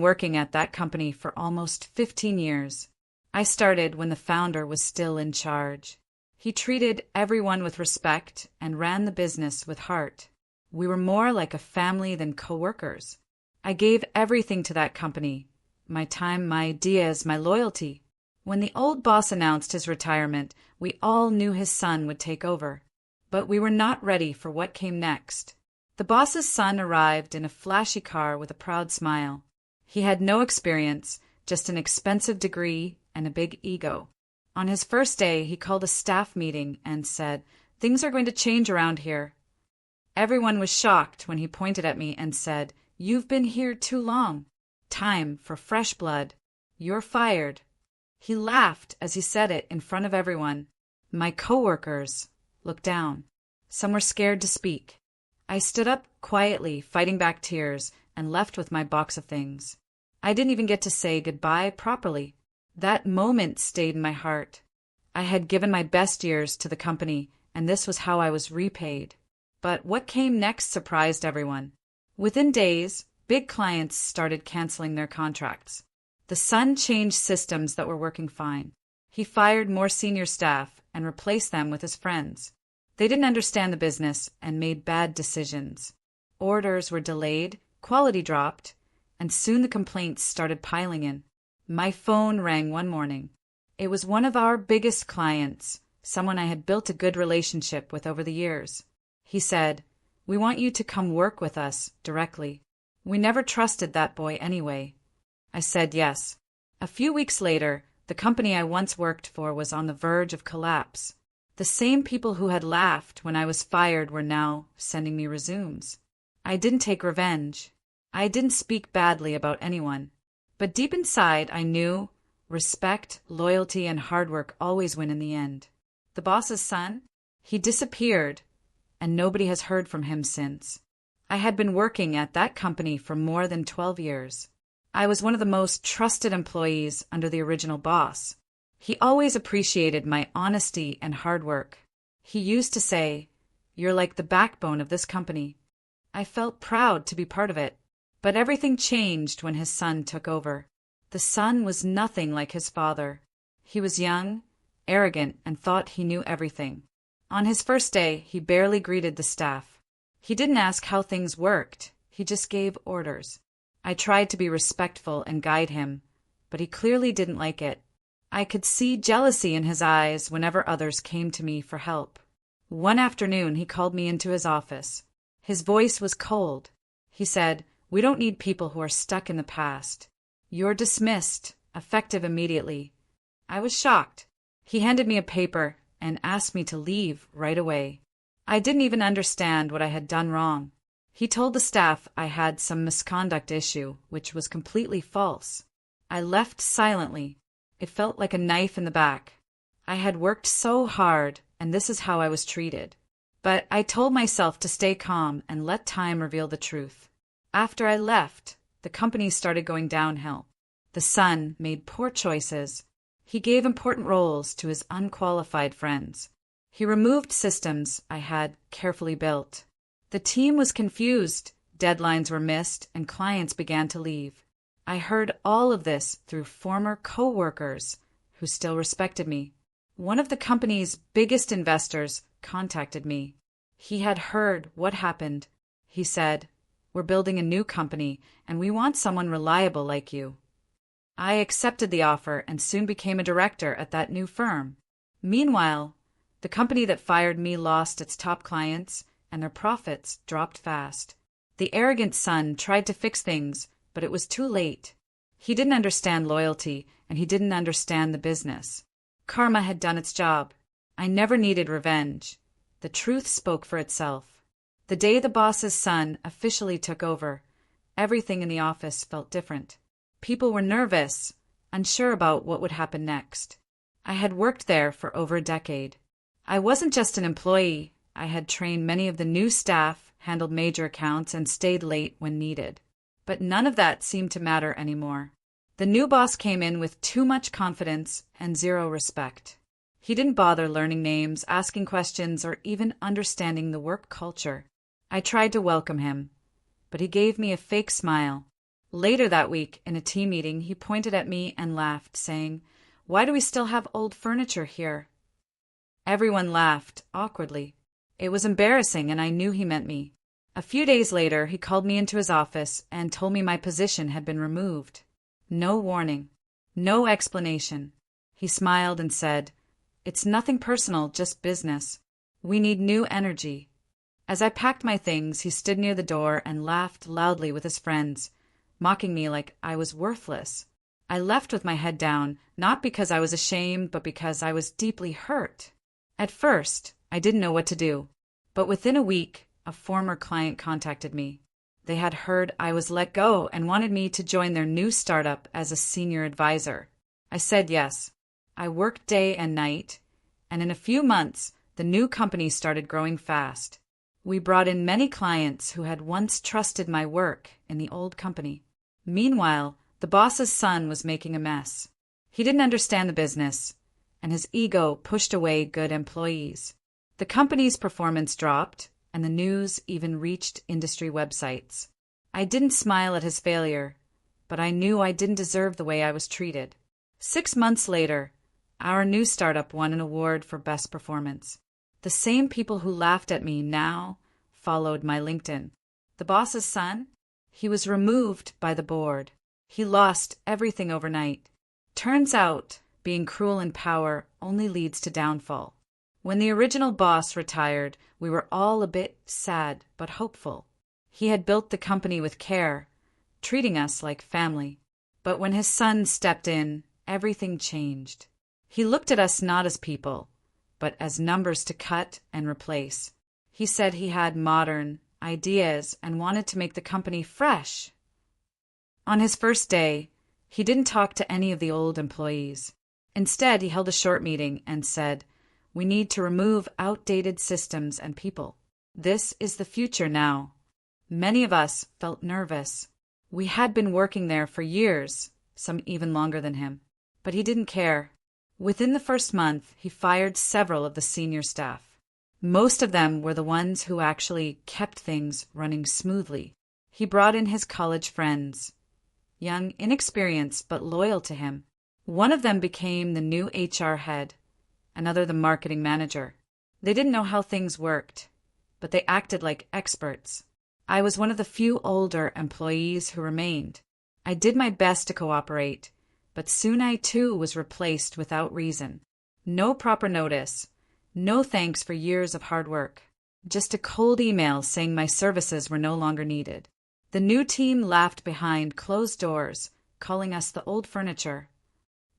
working at that company for almost 15 years. I started when the founder was still in charge. He treated everyone with respect and ran the business with heart. We were more like a family than coworkers. I gave everything to that company. My time, my ideas, my loyalty. When the old boss announced his retirement, we all knew his son would take over. But we were not ready for what came next. The boss's son arrived in a flashy car with a proud smile. He had no experience, just an expensive degree and a big ego. On his first day, he called a staff meeting and said, "Things are going to change around here." Everyone was shocked when he pointed at me and said, "You've been here too long. Time for fresh blood. You're fired." He laughed as he said it in front of everyone. My coworkers looked down. Some were scared to speak. I stood up quietly, fighting back tears, and left with my box of things. I didn't even get to say goodbye properly. That moment stayed in my heart. I had given my best years to the company, and this was how I was repaid. But what came next surprised everyone. Within days, big clients started canceling their contracts. The son changed systems that were working fine. He fired more senior staff and replaced them with his friends. They didn't understand the business and made bad decisions. Orders were delayed, quality dropped, and soon the complaints started piling in. My phone rang one morning. It was one of our biggest clients, someone I had built a good relationship with over the years. He said, "We want you to come work with us directly. We never trusted that boy anyway." I said yes. A few weeks later, the company I once worked for was on the verge of collapse. The same people who had laughed when I was fired were now sending me resumes. I didn't take revenge. I didn't speak badly about anyone. But deep inside, I knew respect, loyalty, and hard work always win in the end. The boss's son? He disappeared, and nobody has heard from him since. I had been working at that company for more than 12 years. I was one of the most trusted employees under the original boss. He always appreciated my honesty and hard work. He used to say, "You're like the backbone of this company." I felt proud to be part of it. But everything changed when his son took over. The son was nothing like his father. He was young, arrogant, and thought he knew everything. On his first day, he barely greeted the staff. He didn't ask how things worked. He just gave orders. I tried to be respectful and guide him, but he clearly didn't like it. I could see jealousy in his eyes whenever others came to me for help. One afternoon, he called me into his office. His voice was cold. He said, "We don't need people who are stuck in the past. You're dismissed, effective immediately." I was shocked. He handed me a paper and asked me to leave right away. I didn't even understand what I had done wrong. He told the staff I had some misconduct issue, which was completely false. I left silently. It felt like a knife in the back. I had worked so hard, and this is how I was treated. But I told myself to stay calm and let time reveal the truth. After I left, the company started going downhill. The son made poor choices. He gave important roles to his unqualified friends. He removed systems I had carefully built. The team was confused, deadlines were missed, and clients began to leave. I heard all of this through former co-workers who still respected me. One of the company's biggest investors contacted me. He had heard what happened. He said, "We're building a new company, and we want someone reliable like you." I accepted the offer and soon became a director at that new firm. Meanwhile, the company that fired me lost its top clients, and their profits dropped fast. The arrogant son tried to fix things, but it was too late. He didn't understand loyalty, and he didn't understand the business. Karma had done its job. I never needed revenge. The truth spoke for itself. The day the boss's son officially took over, everything in the office felt different. People were nervous, unsure about what would happen next. I had worked there for over a decade. I wasn't just an employee. I had trained many of the new staff, handled major accounts, and stayed late when needed. But none of that seemed to matter anymore. The new boss came in with too much confidence and zero respect. He didn't bother learning names, asking questions, or even understanding the work culture. I tried to welcome him, but he gave me a fake smile. Later that week, in a team meeting, he pointed at me and laughed, saying, "Why do we still have old furniture here?" Everyone laughed, awkwardly. It was embarrassing, and I knew he meant me. A few days later, he called me into his office and told me my position had been removed. No warning. No explanation. He smiled and said, "It's nothing personal, just business. We need new energy." As I packed my things, he stood near the door and laughed loudly with his friends, mocking me like I was worthless. I left with my head down, not because I was ashamed, but because I was deeply hurt. At first, I didn't know what to do, but within a week, a former client contacted me. They had heard I was let go and wanted me to join their new startup as a senior advisor. I said yes. I worked day and night, and in a few months, the new company started growing fast. We brought in many clients who had once trusted my work in the old company. Meanwhile, the boss's son was making a mess. He didn't understand the business, and his ego pushed away good employees. The company's performance dropped, and the news even reached industry websites. I didn't smile at his failure, but I knew I didn't deserve the way I was treated. 6 months later, our new startup won an award for best performance. The same people who laughed at me now followed my LinkedIn. The boss's son? He was removed by the board. He lost everything overnight. Turns out, being cruel in power only leads to downfall. When the original boss retired, we were all a bit sad but hopeful. He had built the company with care, treating us like family. But when his son stepped in, everything changed. He looked at us not as people, but as numbers to cut and replace. He said he had modern ideas and wanted to make the company fresh. On his first day, he didn't talk to any of the old employees. Instead, he held a short meeting and said, "We need to remove outdated systems and people. This is the future now." Many of us felt nervous. We had been working there for years, some even longer than him. But he didn't care. Within the first month, he fired several of the senior staff. Most of them were the ones who actually kept things running smoothly. He brought in his college friends, young, inexperienced, but loyal to him. One of them became the new HR head, another the marketing manager. They didn't know how things worked, but they acted like experts. I was one of the few older employees who remained. I did my best to cooperate, but soon I too was replaced without reason. No proper notice, no thanks for years of hard work. Just a cold email saying my services were no longer needed. The new team laughed behind closed doors, calling us the old furniture.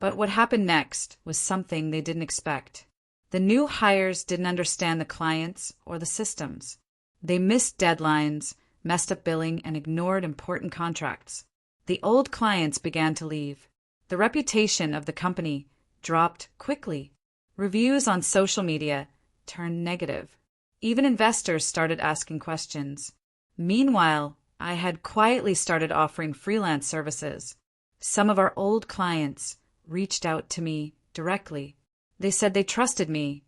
But what happened next was something they didn't expect. The new hires didn't understand the clients or the systems. They missed deadlines, messed up billing, and ignored important contracts. The old clients began to leave. The reputation of the company dropped quickly. Reviews on social media turned negative. Even investors started asking questions. Meanwhile, I had quietly started offering freelance services. Some of our old clients reached out to me directly. They said they trusted me,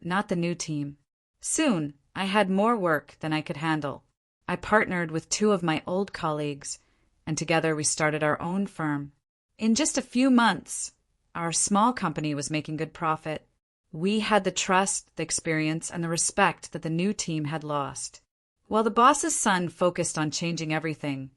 not the new team. Soon, I had more work than I could handle. I partnered with 2 of my old colleagues, and together we started our own firm. In just a few months, our small company was making good profit. We had the trust, the experience, and the respect that the new team had lost. While the boss's son focused on changing everything,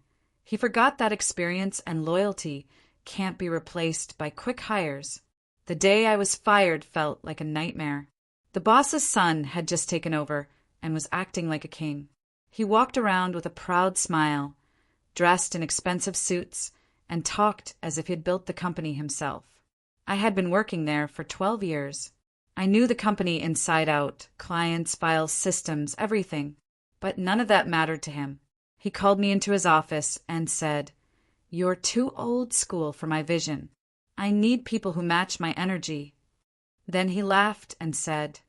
he forgot that experience and loyalty can't be replaced by quick hires. The day I was fired felt like a nightmare. The boss's son had just taken over and was acting like a king. He walked around with a proud smile, dressed in expensive suits, and talked as if he'd built the company himself. I had been working there for 12 years. I knew the company inside out, clients, files, systems, everything. But none of that mattered to him. He called me into his office and said, "You're too old school for my vision. I need people who match my energy." Then he laughed and said,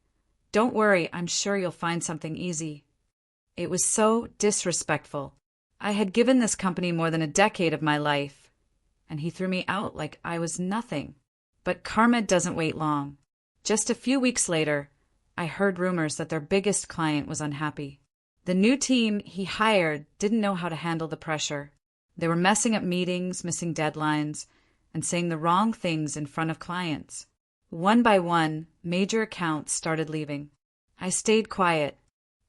"Don't worry, I'm sure you'll find something easy." It was so disrespectful. I had given this company more than a decade of my life, and he threw me out like I was nothing. But karma doesn't wait long. Just a few weeks later, I heard rumors that their biggest client was unhappy. The new team he hired didn't know how to handle the pressure. They were messing up meetings, missing deadlines, and saying the wrong things in front of clients. One by one, major accounts started leaving. I stayed quiet.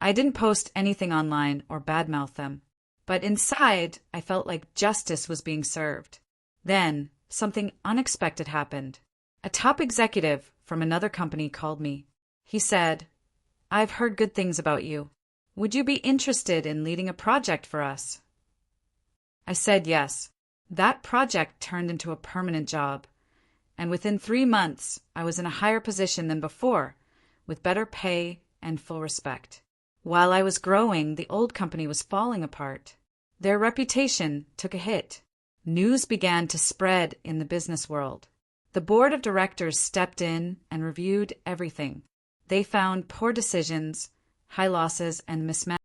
I didn't post anything online or badmouth them. But inside, I felt like justice was being served. Then, something unexpected happened. A top executive from another company called me. He said, "I've heard good things about you. Would you be interested in leading a project for us?" I said yes. That project turned into a permanent job. And within 3 months, I was in a higher position than before, with better pay and full respect. While I was growing, the old company was falling apart. Their reputation took a hit. News began to spread in the business world. The board of directors stepped in and reviewed everything. They found poor decisions, high losses, and mismanagement.